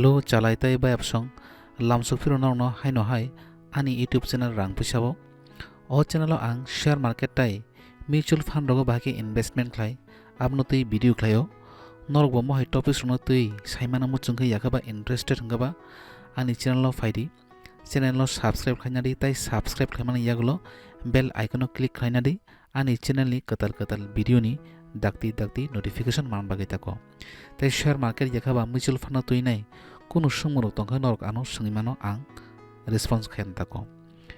Hello, chalaitai by Absong, Lamsogo norogno haino hai, ani YouTube channel rang Puisa o channel ang share market tai, mutual fund rogo bagi investment klai, abno tui video klaio, norogbo mohai topics rono tui saimana muchungke yakaba interested hangaba, ani channel lo faidi, channel lo subscribe khainadi tai subscribe khaimani yagulo, bell icon click khainadi, ani channel ni katal video ni dakti notification man bagai tako. Tai share market yakaba mutual fund tui nai, kuno sumuro tongka norok ano sungimano ang response khain tako.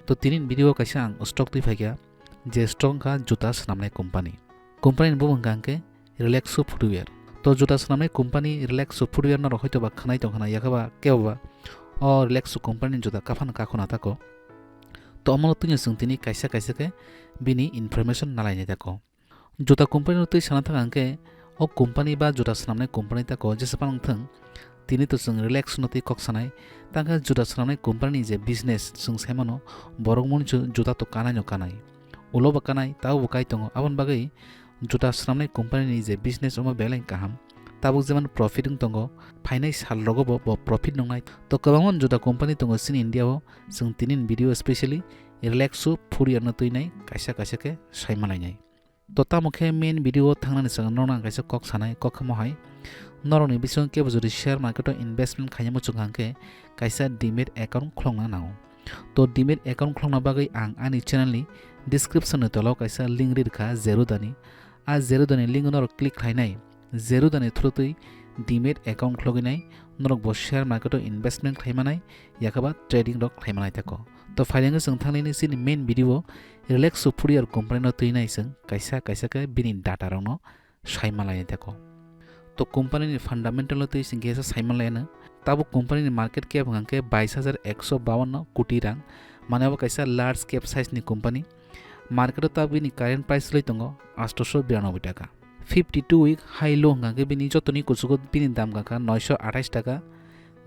To tinin video kaisa ang stock tui phagya, je stock ka juta swnamnai company. Company bumung gangke Relaxo footwear. To juta swnamnai company Relaxo footwear no hoito ba khanai tongkhana yakaba keba o Relaxo company juta kafan kakhona tako. To amolo tuni sungtini kaisa ke bini information nalaini tako. Juta company no tui sanata gangke o company ba juta swnamnai company tako jesapang thang tini to sung relax no tui koksanai tangka juta swnamnai company je business sung semano borok mun juta to kanai ulo ba kanai tau bukai tongo abon bagai juta swnamnai company ni je business oma beleng kaham tabuk jeman profit tongo phainai sal rogo bo profit nongnai to kabamon juta company tongo sin India o sung tinin video especially Relaxo footwear no tui nai kaisa ke saimalai nai to tamukhe main video thangnani sang nona kaisa kok sanai kok omohai noroni bisong ke bujuri share market investment khaiyamo chungangke kaisa demat account khlongna nao to demat account khlongna bagai ang ani channel ni description ni tolo kaisa link rirkha zero dani a zero dani link nor click khainai zero dani through tui demat account khloginai norok bo share market investment khaimanai yakaba trading rok khaimanai tako to faileng sung thangni ni sin main video Relaxo footwear company no tui nai sung kaisa ke bini data rok no saimalai tako. To company ni fundamental no tui singesa saimalai na tabu company ni market cap hangke 22,152 koti rang mane abo kaisa large cap size ni company market ta bini current price loi tongo 892 taka 52 week high low hangke bini jotoni kusugo bini dam gaka 928 taka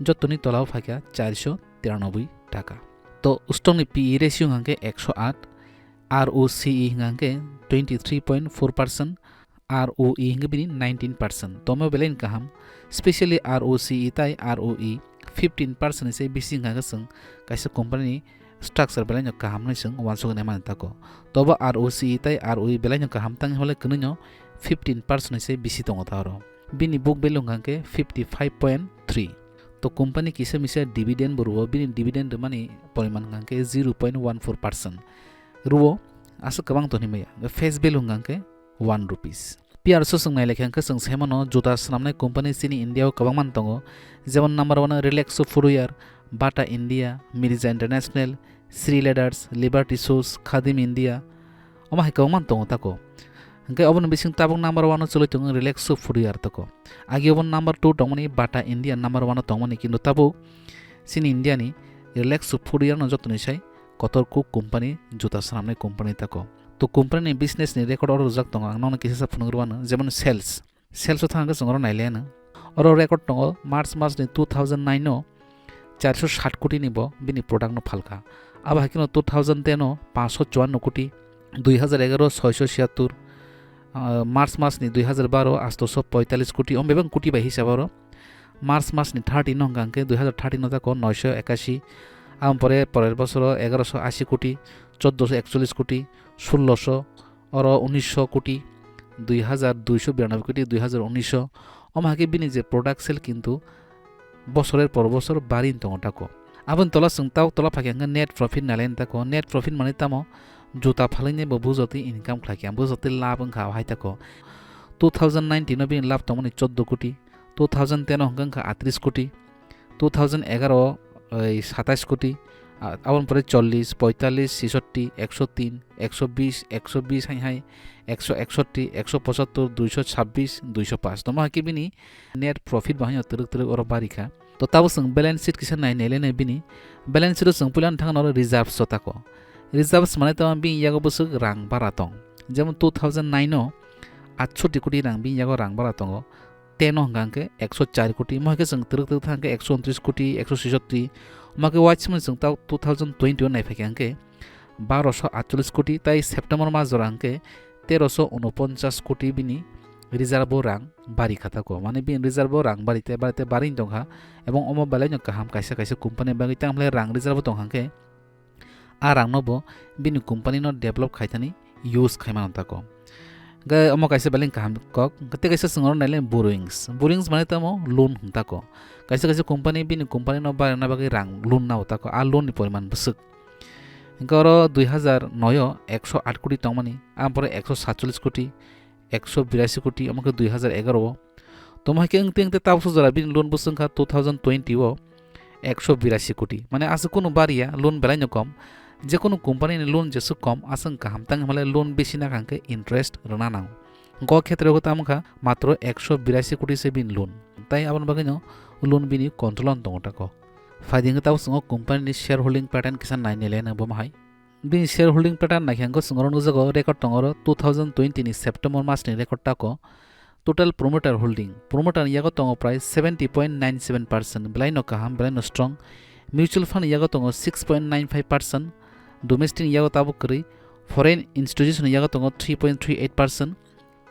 jotoni tolao phakya 493 taka to stock ni PE ratio hangke 108 ROCE hangke 23.4% ROE hingga bini 19%. Tomo belain kaham, especially ROCE tai ROE 15% se bisi hingga seng kaisa company structure belain kaham nai seng wansog neman tako. Toba ROCE tai ROE belain kaham tang hole kunyo 15% se bisi tongo taro. Bini book value hangke 55.3. To company kisa misa dividend beruwa bini dividend mani poriman hangke 0.14%. Ruwo asa kabang to nimaya. Face value hangke 1 rupees. PR so sung nailek hangke sung semano juta swnamnai company sini India o kabang man tongo jemon number 1 Relaxo footwear, Bata India, Mirza International, Sri Leaders, Liberty Shoes, Khadim India omohai kabang man tongo tako. Hangke obon bising tabung number 1 chuloi tongo Relaxo footwear tako. Agi obon number 2 tongmani Bata India number 1 tongmani kintu tabu sini India ni Relaxo footwear no jotoni sai kotorku company juta swnamnai company tako. To company business ni record oro jak tongo ang nona kisa phungrwana jemon sales o thanga songro nailena oro record tongo march ni 2009 no 460 koti ni bo bini product no phalka aba hakino 2010 no 554 koti 2011 676 march ni 2012 845 koti ombebang koti bai hisabaro march ni 13 no gangke 2013 no tako 981 পরে পরের বছর 1180 কোটি 1441 কোটি 1600 और 1900 কোটি 2292 কোটি 2019 অমাকে বিনি যে প্রোডাক্ট সেল কিন্তু বছরের পর বছর বাড়িন তংটাকো আবন তলা সংতাও তলা ফাকিয়াঙ্গা নেট প্রফিট নালেন তাকো নেট প্রফিট মানে তামো জুতা ফালাইনে বুজতি ইনকাম খাকিয়াম বুজতি লাভ খা হাই তাকো 2019 বিন লাভ তমনি 14 কোটি 2010 হংগা 38 কোটি 2011 27 কোটি আবন পরে 40 45 66 103 120 120 হাই 161 175 226 205 তোমরা কি বিনি নেট প্রফিট বাহাই তরক অর বারিখা তো তাবো সং ব্যালেন্স শিট কিসা নাই নেলে নাই বিনি ব্যালেন্স শিট সং পুলান থাকা নর রিজার্ভ সতাকো রিজার্ভস মানে তো বি ইয়াগো বসু রাং বারা তং যেমন 2009 নো 68 কোটি রাং বি ইয়াগো রাং বারা তং 10 হংগাঙ্কে 104 কোটি মহাকে সং তরক থাঙ্কে 129 কোটি 166 মাকে ওয়াচমেন সং তাও 2021 নাই ফাইকাঙ্কে 1248 কোটি তাই সেপ্টেম্বর মাস জরাঙ্কে 1349 কোটি বিনি রিজার্ভও রাং বাড়ি খাতাকো মানে বিন রিজার্ভও রাং বাড়িতে বাড়িতে বাড়ি দংহা এবং অমো বেলায় কাহাম কাইসা কাইসা কোম্পানি বাকি তাহলে রাং রিজার্ভ দংহাকে আর রাং নব বিনি কোম্পানি ন ডেভেলপ খাইতানি ইউজ খাইমান তাকো গে অমো কাইসা বেলেं kaham kok gate kaisa singor naile borrowings মানে তামো লোন হুমতাকো কাইসা কাইসা কোম্পানি বিনি কোম্পানি ন বানা বাকি রাং লোন নাও তাকো আর লোন নি পরিমাণ বসুক গর 2009 108 কোটি টংমানি আমপরে 147 কোটি 182 কোটি আমাকে 2011 তোমাকে এংতে এংতে তাবসো জরা বিন লোন বসংখা 2020 ও 182 কোটি মানে আছে কোনো বাড়িয়া লোন বেলায় কম যে কোনো কোম্পানির লোন যেসু কম আসং কাহাম তাং হলে লোন বেশি না কাঙ্কে ইন্টারেস্ট রানা নাও গ ক্ষেত্রে হতো আমখা মাত্র 182 কোটি সে বিন লোন তাই আবার বাগাইনো লোন বিনি কন্ট্রোল দংটাক ফাইদিং তাও সঙ্গ কোম্পানির শেয়ার হোল্ডিং প্যাটার্ন কিसान नायनेले ना बमहाय बिनि शेयर होल्डिंग पैटर्न नायखांगो संगरो नुजागो रेकर्ड टंगरो 2020 नि सेप्टेम्बर मास नि रेकर्ड टाको टोटल प्रोमोटर होल्डिंग प्रोमोटर यागो टंगो प्राय 70.97% ब्लाइनो काहाम ब्लाइनो स्ट्रंग म्यूचुअल फंड यागो टंगो 6.95% डोमेस्टिक यागो ताबो करी फॉरेन इंस्टीट्यूशन यागो टंगो 3.38%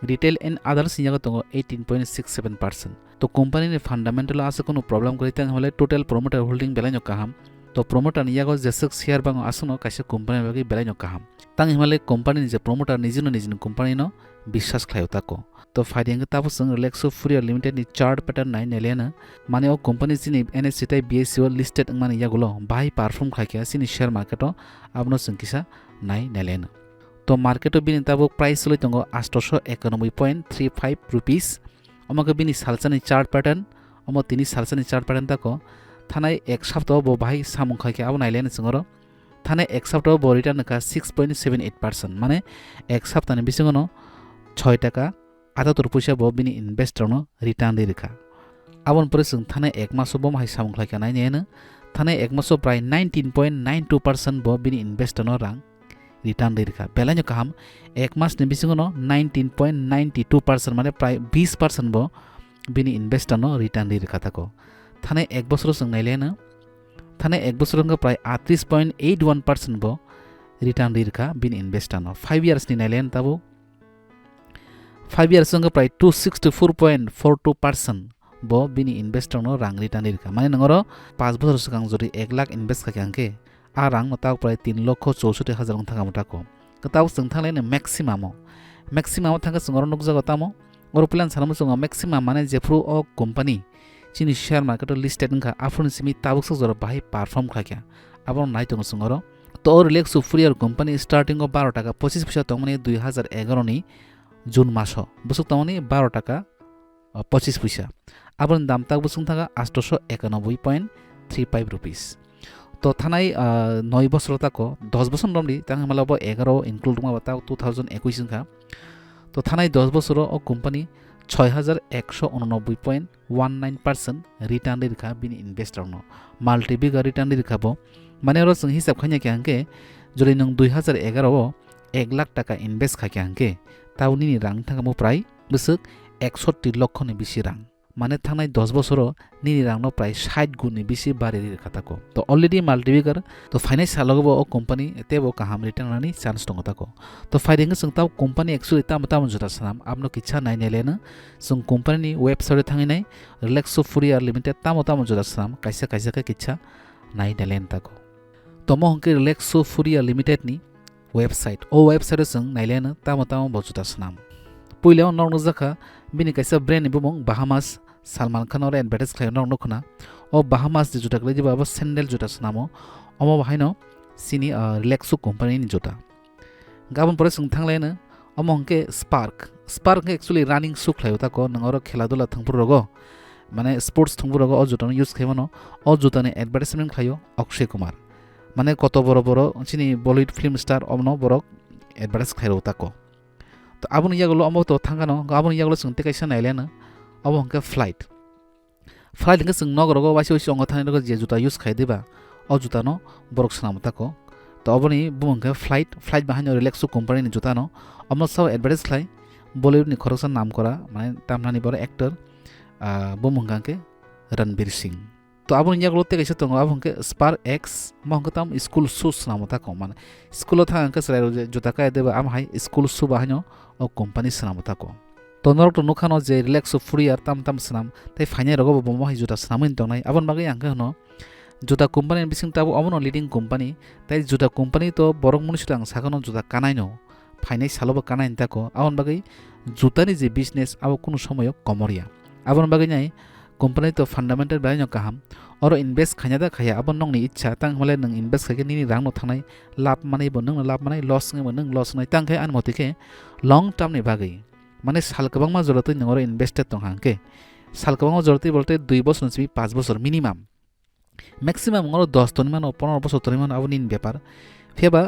रिटेल एंड अदर्स यागो टंगो 18.67% तो कंपनी ने फंडामेंटल आसे कोनो प्रॉब्लम करिते हले टोटल प्रोमोटर होल्डिंग बेलाइनो काहाम तो प्रोमोटर नियागो जेसक शेयर बांगो आसनो कासे कंपनी बागि बेलाइनो काहाम तां हिमालय कंपनी जे प्रोमोटर निजिनो कंपनी नो विश्वास खायो ताको तो फाइदिंग ताबो संग रिलैक्सो फुरियर लिमिटेड नि चार्ट पैटर्न नाय नेलेना माने ओ कंपनी सिनि एनएससी टाइ बीएससी ओ लिस्टेड माने यागुलो बाय परफॉर्म खायके सिनि शेयर मार्केटो आबनो संकिसा नाय नेलेना तो मार्केटो बिनि ताबो प्राइस लय तंगो 891.35 रुपीस अमके बिनि सालसानि चार्ट पैटर्न अमो तिनि सालसानि चार्ट पैटर्न ताको थानाय एक सप्ताह बो बाहाय सामुं खायके आबो नायलेन सिंगरो थानाय एक सप्ताह बो रिटर्न का 6.78% माने एक सप्ताहनि बिसिङनो 6 टाका 78 पैसा बो बिनि इनभेस्टरनो रिटर्न दिरखा आबन परे जों थानाय एक मासो बो बाहाय सामुं खायके नायनेनो थानाय एक मासो प्राय 19.92% बो बिनि इनभेस्टरनो रां रिटर्न दिरखा बेलाइनो काहाम एक मास नि बिसिङनो 19.92% माने प्राय 20% बो बिनि इनभेस्टरनो रिटर्न दिरखा ताको थाने एक बছর जों नायलेनो थाने एक बছर जों प्राय 38.81% बो रिटर्न दिरखा बिनि इनभेस्टरनो 5 इयर्स नि नायलेन ताबो 5 इयर्स जों प्राय 264.42% बो बिनि इनभेस्टरनो रां रिटर्न दिरखा माने नंगरो 5 बছর सिगां जदि 1 लाख इनभेस्ट खायके आ रां मता प्राय 3,64,000 थाखा मताको कताव जों थांलेनो मैक्सिमाम थांगा जों नुकजागो तामो और प्लान सानमो जों मैक्सिमाम माने जेफ्रु ओ कंपनी चिनि शेयर मार्केट लिस्टेड नखा आफुन सिमी ताबुक जरा बाहाय परफॉर्म खायका आबो नायतंग संगरो तो रिलैक्सो फुरियर कंपनी स्टार्टिंग 12 टाका 25 पैसा तंगनि 2011 नि जून मासो बसुक तंगनि 12 टाका 25 पैसा आबन दाम ताक बसुक थागा 891.35 रुपीस तो थानाय 9 বছর ताको 10 বছর नमनि तां मालाबो 11 इनक्लूड मा बता 2021 का तो थानाय 10 বছর ओ कंपनी 6189.19% रिटर्न दिरखा बिनि इनभेस्टरनो माल्टी बिगा रिटर्न दिरखाबो माने रो जों हिसाब खायना के आंके जदि नों 2011 ओ 1 लाख टाका इनभेस्ट खाके आंके ताउनि रां थांगामो प्राय बसुक 61 लक्षनि बिसि रां माने थांनाय 10 বছর निनि रांनो प्राय 60 गुणनि बिसि बारि दिरखा ताको तो अलरेडी माल्टी बिगार तो फाइनाइ सालगबो ओ कंपनी तेबो काहाम रिटर्न नानि चान्स दङ ताको तो फाइदिंग जों ताव कंपनी एक्चुअली ताम जुदा सानाम आपनो किच्छा नायनेलेनो जों कंपनी वेबसाइट थांगिनाय रिलैक्सो फुरियर लिमिटेड ताम जुदा सानाम कायसा के किच्छा नायनेलेन ताको तो मोहंके रिलैक्सो फुरियर लिमिटेड नि वेबसाइट ओ वेबसाइट जों नायलेनो ताम जुदा सानाम पहिलाव नरनो जाखा बिनि कायसा ब्रांड बुमं बाहामास सलमान खान और एडभार्टाइज खायनो नखना ओ बाहामास दि जुटा गले बाबा सैंडल जुटा सनामो अमो बाहायनो सिनि रिलैक्सो कंपनी नि जुटा गाबन परे जों थांलेनो Amo हंके spark actually running shoe खायो ताको नंगरो खेला दुला थांपुर रगो माने स्पोर्ट्स थांपुर रगो ओ जुटानो यूज खायमनो ओ जुटाने एडभार्टाइजमेंट खायो अक्षय कुमार माने कत बड़ सिनि बलिउड फिल्म स्टार अमनो बरक एडभार्टाइज खायो ताको तो आबुन यागलो अमो तो थांगानो आबुन यागलो जों तेकायसा नायलेनो अबो हंके फ्लाइट हंके जों नगरगो वासि अंग थानाय जे जुटा यूज खायदेबा ओ जुटानो बरक सनाम ताको तो अबनि बुमंके फ्लाइट बाहायनो रिलैक्सो कंपनी नि जुटानो अमो साव एडभार्टाइज खाय बलिउड नि खरकसा नाम करा माने तामनानि बर एक्टर बुमंगांके रणबीर सिंह तो आबुन यागलो तेकायसा तंग आबो हंके स्पार एक्स महंके ताम स्कूल शूज नाम ताको माने स्कूल थांके सराय जुटा खायदेबा आम हाय स्कूल शू बाहायनो ओ कंपनी सनाम ताको to norok to nukhano je Relaxo footwear tam snam tai phainai rogo bo omohai juta snamin tongnai abon bagai angka hono juta company bising tabo omono leading company tai juta company to borok muni sudang sakano juta kanai no phainai salo bo kanai tako abon bagai jutani je business abo kuno somoyo komoria abon bagai nai company to fundamental bai no kaham oro invest khanya da khaya abon nongni ichha tang hole nang invest khake nini rang no thangnai lab manai bo nang lab manai loss ngai bo nang loss ngai tang khai an motike long term ni bagai মানে সাল কবাংমা জরতে নংর invested তং হাঙ্কে সাল কবাংমা জরতে বলতে 2 বছর নসবি 5 বছর minimum maximum ngoro 10 তনিমান ও 15 বছর তনিমান আবো নিন ব্যাপার ফেবা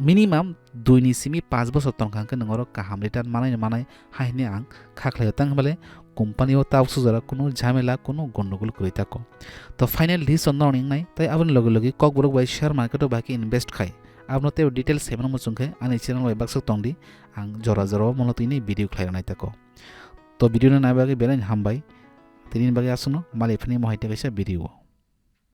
মিনিমাম 2 ni simi 5 বছর তং হাঙ্কে নংর কাহাম রিটার্ন মানাই হাইনে আং খাখলাই তাং বলে কোম্পানি ও তাও সুজরা কোনো ঝামেলা কোনো গন্ডগোল করি তাকো তো ফাইনাল লিস অননিং নাই তাই আবন লগে লগে kokborok বাই শেয়ার মার্কেটও বাকি ইনভেস্ট খাই abnote details seven mo chungkhe ani channel bai baksuk tongdi ang jora jora mano.Tini video khlainai tako to video na nabagi belain hambai tinin bagi asuno malifni mohai te kaisa video